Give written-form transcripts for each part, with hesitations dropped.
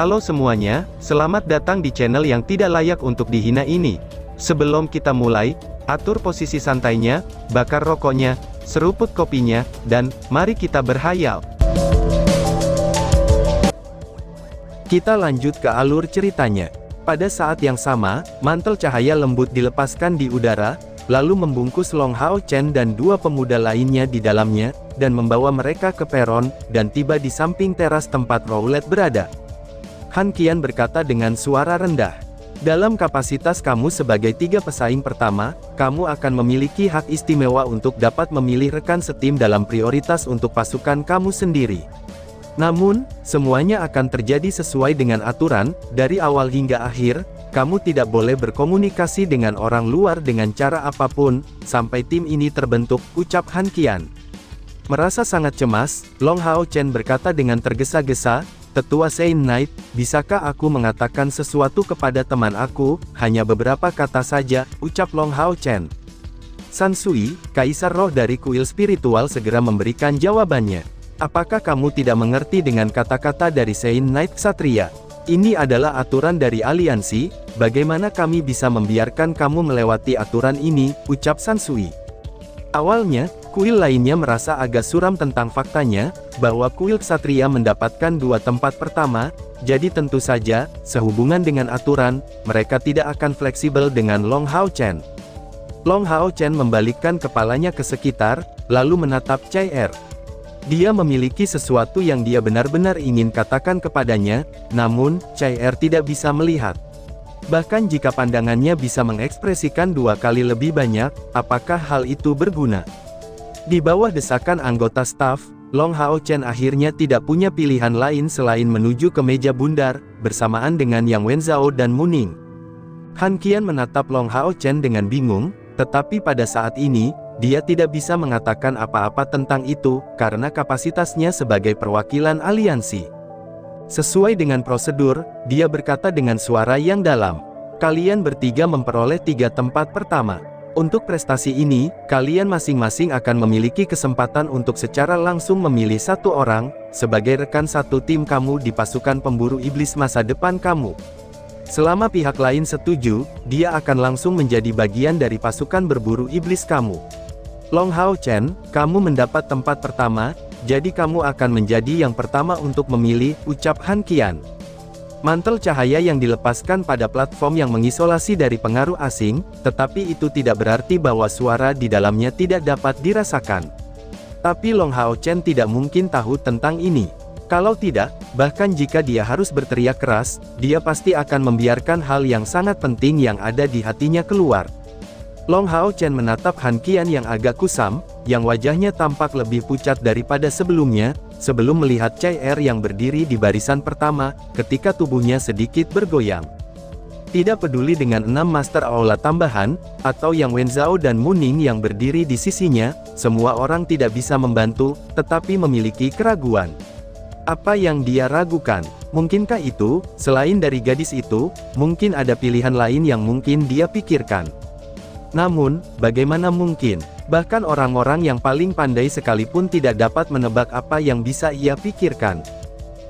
Halo semuanya, selamat datang di channel yang tidak layak untuk dihina ini. Sebelum kita mulai, atur posisi santainya, bakar rokoknya, seruput kopinya, dan mari kita berhayal. Kita lanjut ke alur ceritanya. Pada saat yang sama, mantel cahaya lembut dilepaskan di udara, lalu membungkus Long Hao Chen dan dua pemuda lainnya di dalamnya, dan membawa mereka ke peron, dan tiba di samping teras tempat Rowlet berada. Han Qian berkata dengan suara rendah, "Dalam kapasitas kamu sebagai tiga pesaing pertama, kamu akan memiliki hak istimewa untuk dapat memilih rekan setim dalam prioritas untuk pasukan kamu sendiri. Namun, semuanya akan terjadi sesuai dengan aturan, dari awal hingga akhir, kamu tidak boleh berkomunikasi dengan orang luar dengan cara apapun, sampai tim ini terbentuk," ucap Han Qian. Merasa sangat cemas, Long Hao Chen berkata dengan tergesa-gesa, "Tetua Saint Knight, bisakah aku mengatakan sesuatu kepada teman aku, hanya beberapa kata saja," ucap Long Hao Chen. San Sui, kaisar roh dari kuil spiritual segera memberikan jawabannya. "Apakah kamu tidak mengerti dengan kata-kata dari Saint Knight Ksatria? Ini adalah aturan dari aliansi, bagaimana kami bisa membiarkan kamu melewati aturan ini," ucap San Sui. Awalnya, kuil lainnya merasa agak suram tentang faktanya, bahwa kuil Ksatria mendapatkan dua tempat pertama, jadi tentu saja, sehubungan dengan aturan, mereka tidak akan fleksibel dengan Long Hao Chen. Long Hao Chen membalikkan kepalanya ke sekitar, lalu menatap Chai Er. Dia memiliki sesuatu yang dia benar-benar ingin katakan kepadanya, namun, Chai Er tidak bisa melihat. Bahkan jika pandangannya bisa mengekspresikan dua kali lebih banyak, apakah hal itu berguna? Di bawah desakan anggota staf, Long Hao Chen akhirnya tidak punya pilihan lain selain menuju ke meja bundar, bersamaan dengan Yang Wenzhao dan Muning. Han Qian menatap Long Hao Chen dengan bingung, tetapi pada saat ini, dia tidak bisa mengatakan apa-apa tentang itu, karena kapasitasnya sebagai perwakilan aliansi. Sesuai dengan prosedur, dia berkata dengan suara yang dalam, "Kalian bertiga memperoleh tiga tempat pertama. Untuk prestasi ini, kalian masing-masing akan memiliki kesempatan untuk secara langsung memilih satu orang, sebagai rekan satu tim kamu di pasukan pemburu iblis masa depan kamu. Selama pihak lain setuju, dia akan langsung menjadi bagian dari pasukan berburu iblis kamu. Long Hao Chen, kamu mendapat tempat pertama, jadi kamu akan menjadi yang pertama untuk memilih," ucap Han Qian. Mantel cahaya yang dilepaskan pada platform yang mengisolasi dari pengaruh asing, tetapi itu tidak berarti bahwa suara di dalamnya tidak dapat dirasakan. Tapi Long Hao Chen tidak mungkin tahu tentang ini. Kalau tidak, bahkan jika dia harus berteriak keras, dia pasti akan membiarkan hal yang sangat penting yang ada di hatinya keluar. Long Hao Chen menatap Han Qian yang agak kusam, yang wajahnya tampak lebih pucat daripada sebelumnya, sebelum melihat Chai Er yang berdiri di barisan pertama, ketika tubuhnya sedikit bergoyang. Tidak peduli dengan 6 Master Aula tambahan, atau Yang Wenzhao dan Muning yang berdiri di sisinya, semua orang tidak bisa membantu, tetapi memiliki keraguan. Apa yang dia ragukan? Mungkinkah itu, selain dari gadis itu, mungkin ada pilihan lain yang mungkin dia pikirkan? Namun, bagaimana mungkin? Bahkan orang-orang yang paling pandai sekalipun tidak dapat menebak apa yang bisa ia pikirkan.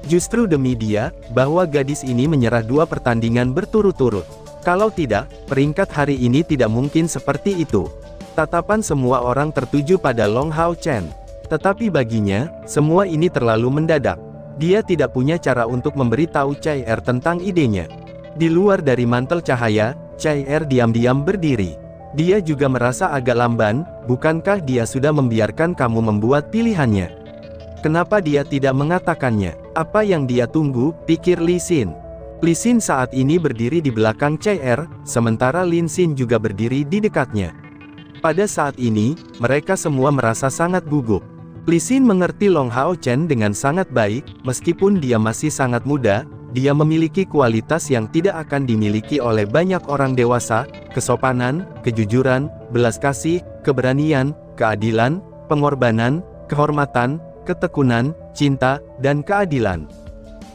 Justru demi dia, bahwa gadis ini menyerah dua pertandingan berturut-turut. Kalau tidak, peringkat hari ini tidak mungkin seperti itu. Tatapan semua orang tertuju pada Long Hao Chen. Tetapi baginya, semua ini terlalu mendadak. Dia tidak punya cara untuk memberitahu Chai Er tentang idenya. Di luar dari mantel cahaya, Chai Er diam-diam berdiri. Dia juga merasa agak lamban, bukankah dia sudah membiarkan kamu membuat pilihannya? Kenapa dia tidak mengatakannya? Apa yang dia tunggu, pikir Li Xin. Li Xin saat ini berdiri di belakang Chai Er, sementara Lin Xin juga berdiri di dekatnya. Pada saat ini, mereka semua merasa sangat gugup. Li Xin mengerti Long Hao Chen dengan sangat baik, meskipun dia masih sangat muda, dia memiliki kualitas yang tidak akan dimiliki oleh banyak orang dewasa, kesopanan, kejujuran, belas kasih, keberanian, keadilan, pengorbanan, kehormatan, ketekunan, cinta, dan keadilan.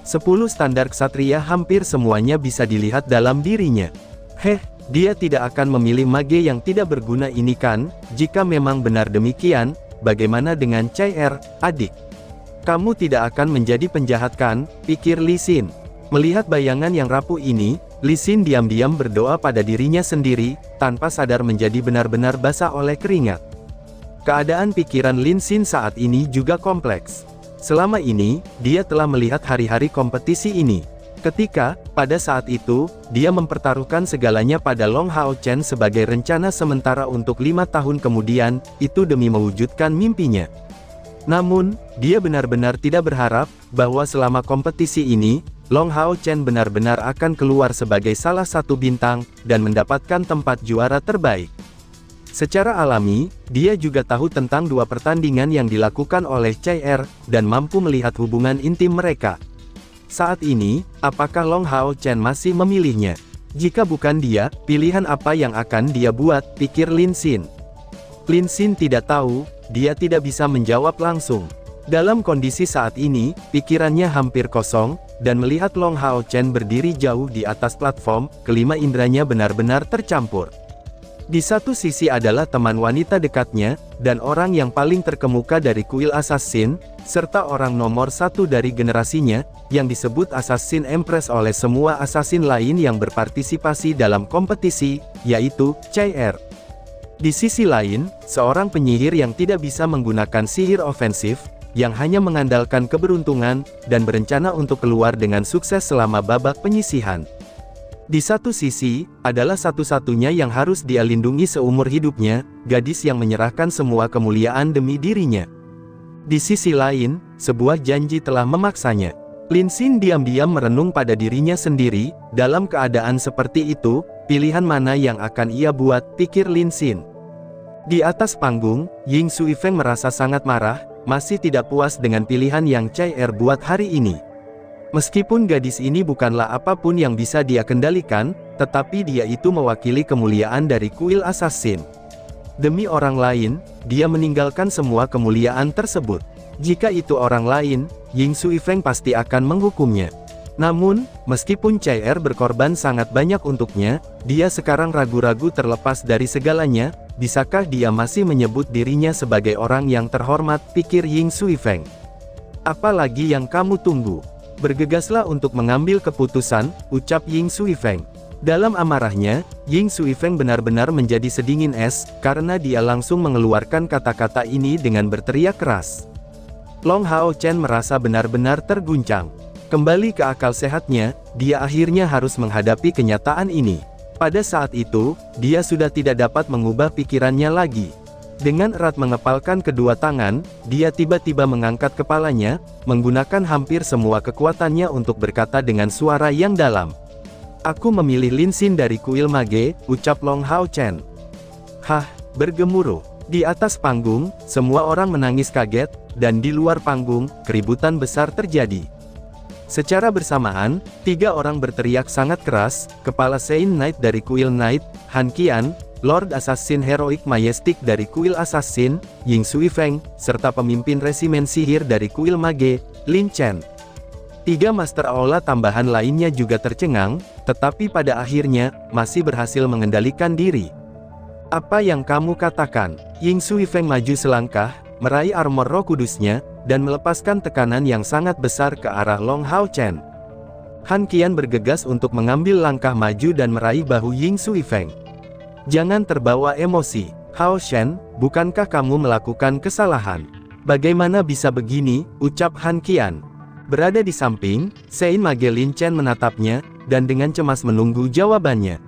10 standar ksatria hampir semuanya bisa dilihat dalam dirinya. Dia tidak akan memilih mage yang tidak berguna ini kan? Jika memang benar demikian, bagaimana dengan Chai Er, adik? Kamu tidak akan menjadi penjahat kan, pikir Li Xin. Melihat bayangan yang rapuh ini, Li Xin diam-diam berdoa pada dirinya sendiri, tanpa sadar menjadi benar-benar basah oleh keringat. Keadaan pikiran Lin Xin saat ini juga kompleks. Selama ini, dia telah melihat hari-hari kompetisi ini. Ketika, pada saat itu, dia mempertaruhkan segalanya pada Long Hao Chen sebagai rencana sementara untuk 5 tahun kemudian, itu demi mewujudkan mimpinya. Namun, dia benar-benar tidak berharap, bahwa selama kompetisi ini, Long Hao Chen benar-benar akan keluar sebagai salah satu bintang, dan mendapatkan tempat juara terbaik. Secara alami, dia juga tahu tentang 2 pertandingan yang dilakukan oleh Chai Er, dan mampu melihat hubungan intim mereka. Saat ini, apakah Long Hao Chen masih memilihnya? Jika bukan dia, pilihan apa yang akan dia buat, pikir Lin Xin. Lin Xin tidak tahu, dia tidak bisa menjawab langsung. Dalam kondisi saat ini, pikirannya hampir kosong, dan melihat Long Hao Chen berdiri jauh di atas platform, kelima indranya benar-benar tercampur. Di satu sisi adalah teman wanita dekatnya, dan orang yang paling terkemuka dari kuil Assassin, serta orang nomor 1 dari generasinya, yang disebut Assassin Empress oleh semua assassin lain yang berpartisipasi dalam kompetisi, yaitu Chai Er. Di sisi lain, seorang penyihir yang tidak bisa menggunakan sihir ofensif, yang hanya mengandalkan keberuntungan, dan berencana untuk keluar dengan sukses selama babak penyisihan. Di satu sisi, adalah satu-satunya yang harus dia lindungi seumur hidupnya, gadis yang menyerahkan semua kemuliaan demi dirinya. Di sisi lain, sebuah janji telah memaksanya. Lin Xin diam-diam merenung pada dirinya sendiri, dalam keadaan seperti itu, pilihan mana yang akan ia buat, pikir Lin Xin. Di atas panggung, Ying Suifeng merasa sangat marah, masih tidak puas dengan pilihan yang Chai Er buat hari ini. Meskipun gadis ini bukanlah apapun yang bisa dia kendalikan, tetapi dia itu mewakili kemuliaan dari kuil Assassin. Demi orang lain, dia meninggalkan semua kemuliaan tersebut. Jika itu orang lain, Ying Suifeng pasti akan menghukumnya. Namun, meskipun Chai Er berkorban sangat banyak untuknya, dia sekarang ragu-ragu terlepas dari segalanya, bisakah dia masih menyebut dirinya sebagai orang yang terhormat, pikir Ying Suifeng. Apalagi yang kamu tunggu? Bergegaslah untuk mengambil keputusan, ucap Ying Suifeng. Dalam amarahnya, Ying Suifeng benar-benar menjadi sedingin es, karena dia langsung mengeluarkan kata-kata ini dengan berteriak keras. Long Hao Chen merasa benar-benar terguncang. Kembali ke akal sehatnya, dia akhirnya harus menghadapi kenyataan ini. Pada saat itu, dia sudah tidak dapat mengubah pikirannya lagi. Dengan erat mengepalkan kedua tangan, dia tiba-tiba mengangkat kepalanya, menggunakan hampir semua kekuatannya untuk berkata dengan suara yang dalam. Aku memilih Lin Xin dari kuil Mage, ucap Long Hao Chen. Hah, bergemuruh. Di atas panggung, semua orang menangis kaget, dan di luar panggung, keributan besar terjadi. Secara bersamaan, 3 orang berteriak sangat keras, Kepala Saint Knight dari kuil Knight, Han Qian, Lord Assassin Heroic Majestic dari kuil Assassin, Ying Suifeng, serta pemimpin resimen sihir dari kuil Mage, Lin Chen. 3 Master Aula tambahan lainnya juga tercengang, tetapi pada akhirnya, masih berhasil mengendalikan diri. Apa yang kamu katakan? Ying Suifeng maju selangkah, meraih armor roh kudusnya, dan melepaskan tekanan yang sangat besar ke arah Long Hao Chen. Han Qian bergegas untuk mengambil langkah maju dan meraih bahu Ying Suifeng. Jangan terbawa emosi, Hao Shen, bukankah kamu melakukan kesalahan? Bagaimana bisa begini, ucap Han Qian. Berada di samping, Saint Mage Lin Chen menatapnya, dan dengan cemas menunggu jawabannya.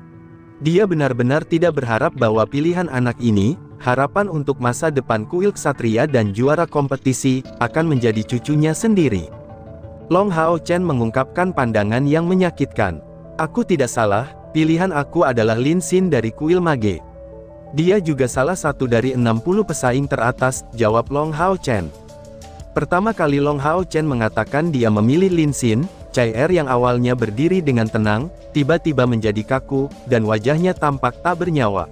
Dia benar-benar tidak berharap bahwa pilihan anak ini, harapan untuk masa depan kuil ksatria dan juara kompetisi, akan menjadi cucunya sendiri. Long Hao Chen mengungkapkan pandangan yang menyakitkan. Aku tidak salah, pilihan aku adalah Lin Xin dari kuil Mage. Dia juga salah satu dari 60 pesaing teratas, jawab Long Hao Chen. Pertama kali Long Hao Chen mengatakan dia memilih Lin Xin, Chai Er yang awalnya berdiri dengan tenang, tiba-tiba menjadi kaku, dan wajahnya tampak tak bernyawa.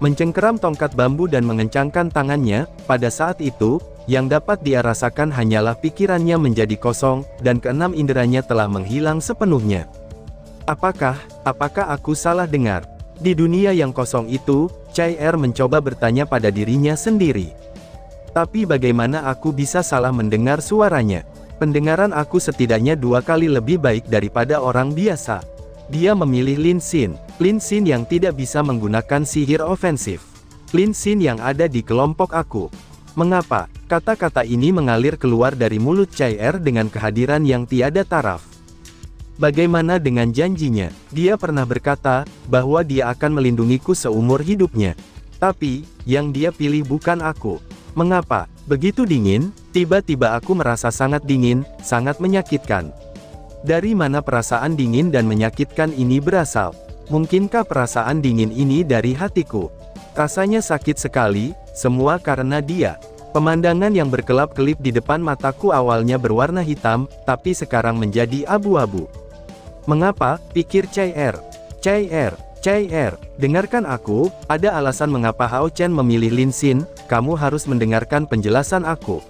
Mencengkeram tongkat bambu dan mengencangkan tangannya, pada saat itu, yang dapat dia rasakan hanyalah pikirannya menjadi kosong, dan keenam inderanya telah menghilang sepenuhnya. Apakah aku salah dengar? Di dunia yang kosong itu, Chai Er mencoba bertanya pada dirinya sendiri. Tapi bagaimana aku bisa salah mendengar suaranya? Pendengaran aku setidaknya 2 kali lebih baik daripada orang biasa. Dia memilih Lin Xin. Lin Xin yang tidak bisa menggunakan sihir ofensif. Lin Xin yang ada di kelompok aku. Mengapa? Kata-kata ini mengalir keluar dari mulut Chai Er dengan kehadiran yang tiada taraf. Bagaimana dengan janjinya? Dia pernah berkata, bahwa dia akan melindungiku seumur hidupnya. Tapi, yang dia pilih bukan aku. Mengapa? Begitu dingin, tiba-tiba aku merasa sangat dingin, sangat menyakitkan. Dari mana perasaan dingin dan menyakitkan ini berasal? Mungkinkah perasaan dingin ini dari hatiku? Rasanya sakit sekali, semua karena dia. Pemandangan yang berkelap-kelip di depan mataku awalnya berwarna hitam, tapi sekarang menjadi abu-abu. Mengapa? Pikir Chai Er. Chai Er, Chai Er, dengarkan aku, ada alasan mengapa Hao Chen memilih Lin Xin, kamu harus mendengarkan penjelasan aku.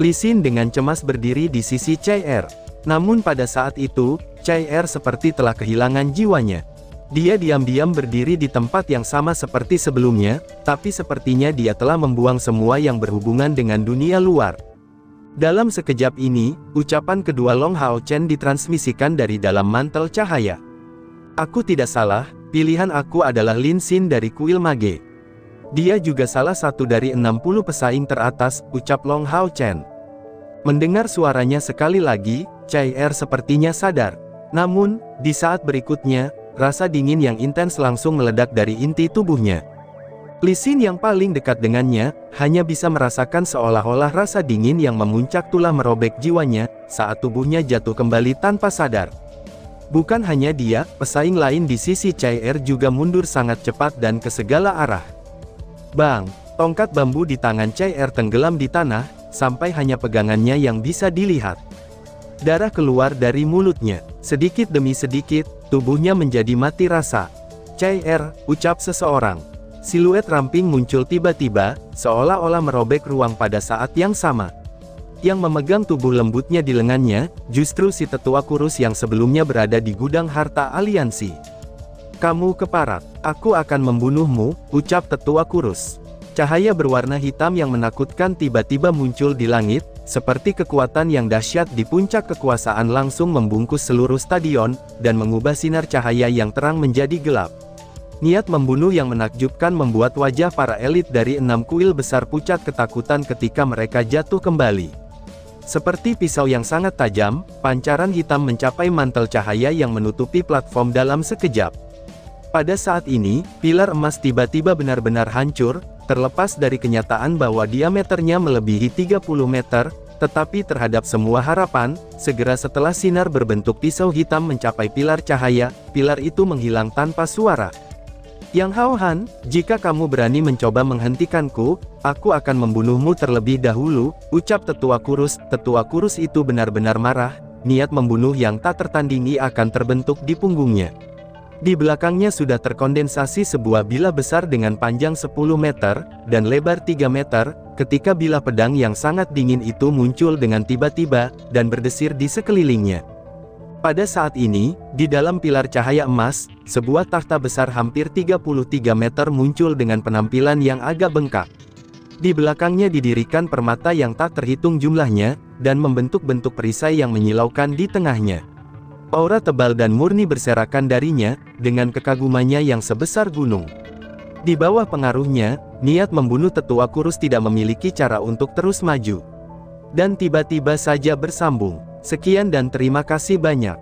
Li Xin dengan cemas berdiri di sisi Chai Er. Namun pada saat itu, Chai Er seperti telah kehilangan jiwanya. Dia diam-diam berdiri di tempat yang sama seperti sebelumnya, tapi sepertinya dia telah membuang semua yang berhubungan dengan dunia luar. Dalam sekejap ini, ucapan kedua Long Hao Chen ditransmisikan dari dalam mantel cahaya. Aku tidak salah, pilihan aku adalah Lin Xin dari kuil mage. Dia juga salah satu dari 60 pesaing teratas, ucap Long Hao Chen. Mendengar suaranya sekali lagi, Chai Er sepertinya sadar. Namun, di saat berikutnya, rasa dingin yang intens langsung meledak dari inti tubuhnya. Li Xin yang paling dekat dengannya, hanya bisa merasakan seolah-olah rasa dingin yang memuncak telah merobek jiwanya, saat tubuhnya jatuh kembali tanpa sadar. Bukan hanya dia, pesaing lain di sisi Chai Er juga mundur sangat cepat dan ke segala arah. Bang! Tongkat bambu di tangan Chai Er tenggelam di tanah, sampai hanya pegangannya yang bisa dilihat. Darah keluar dari mulutnya. Sedikit demi sedikit, tubuhnya menjadi mati rasa. Chai Er, ucap seseorang. Siluet ramping muncul tiba-tiba, seolah-olah merobek ruang pada saat yang sama. Yang memegang tubuh lembutnya di lengannya, justru si tetua kurus yang sebelumnya berada di gudang harta aliansi. Kamu keparat, aku akan membunuhmu, ucap tetua kurus. Cahaya berwarna hitam yang menakutkan tiba-tiba muncul di langit, seperti kekuatan yang dahsyat di puncak kekuasaan langsung membungkus seluruh stadion, dan mengubah sinar cahaya yang terang menjadi gelap. Niat membunuh yang menakjubkan membuat wajah para elit dari 6 kuil besar pucat ketakutan ketika mereka jatuh kembali. Seperti pisau yang sangat tajam, pancaran hitam mencapai mantel cahaya yang menutupi platform dalam sekejap. Pada saat ini, pilar emas tiba-tiba benar-benar hancur, terlepas dari kenyataan bahwa diameternya melebihi 30 meter, tetapi terhadap semua harapan, segera setelah sinar berbentuk pisau hitam mencapai pilar cahaya, pilar itu menghilang tanpa suara. Yang Hao Han, jika kamu berani mencoba menghentikanku, aku akan membunuhmu terlebih dahulu, ucap tetua kurus. Tetua kurus itu benar-benar marah, niat membunuh yang tak tertandingi akan terbentuk di punggungnya. Di belakangnya sudah terkondensasi sebuah bilah besar dengan panjang 10 meter, dan lebar 3 meter, ketika bilah pedang yang sangat dingin itu muncul dengan tiba-tiba, dan berdesir di sekelilingnya. Pada saat ini, di dalam pilar cahaya emas, sebuah takhta besar hampir 33 meter muncul dengan penampilan yang agak bengkak. Di belakangnya didirikan permata yang tak terhitung jumlahnya, dan membentuk bentuk perisai yang menyilaukan di tengahnya. Aura tebal dan murni berserakan darinya, dengan kekagumannya yang sebesar gunung. Di bawah pengaruhnya, niat membunuh tetua kurus tidak memiliki cara untuk terus maju. Dan tiba-tiba saja bersambung. Sekian dan terima kasih banyak.